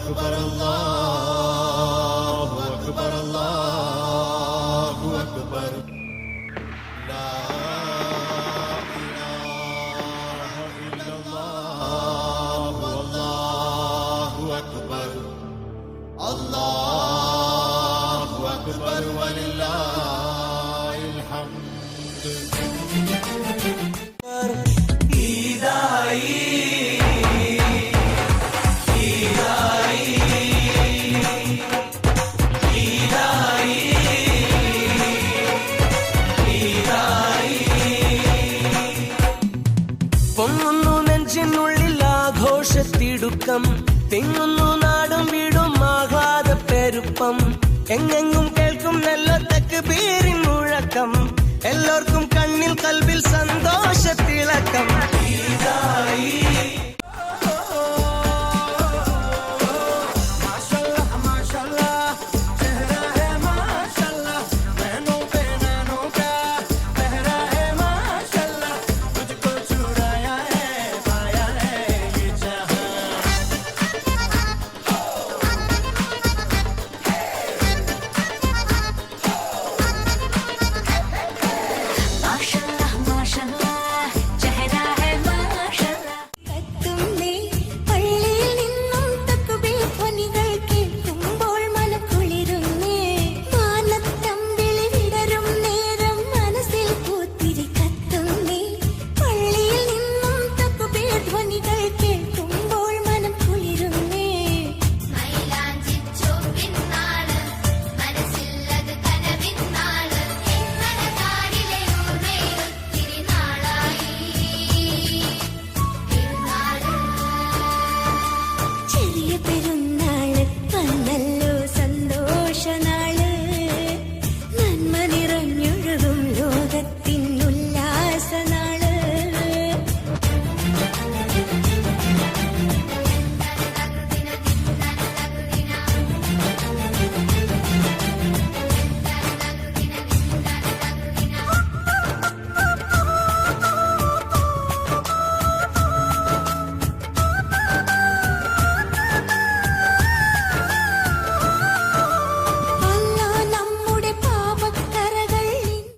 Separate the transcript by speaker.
Speaker 1: അക്ബർ അല്ലാഹു അക്ബർ അല്ലാഹു അക്ബർ ലാ ഇലാഹ ഇല്ലല്ലാഹു അല്ലാഹു അക്ബർ അല്ലാഹു അക്ബർ വലില്ലാഹിൽ ഹംദ്
Speaker 2: പൊങ്ങുന്നു നെഞ്ചിനുള്ളിൽ ആഘോഷത്തിടുക്കം, തിങ്ങുന്നു നാടും വീടും ആഹ്ലാദ പെരുപ്പം. എങ്ങെങ്ങും കേൾക്കും നല്ല തക്ബീറിൻ മുഴക്കം, എല്ലാവർക്കും കണ്ണിൽ കൽബിൽ സന്തോഷത്തിളക്കം.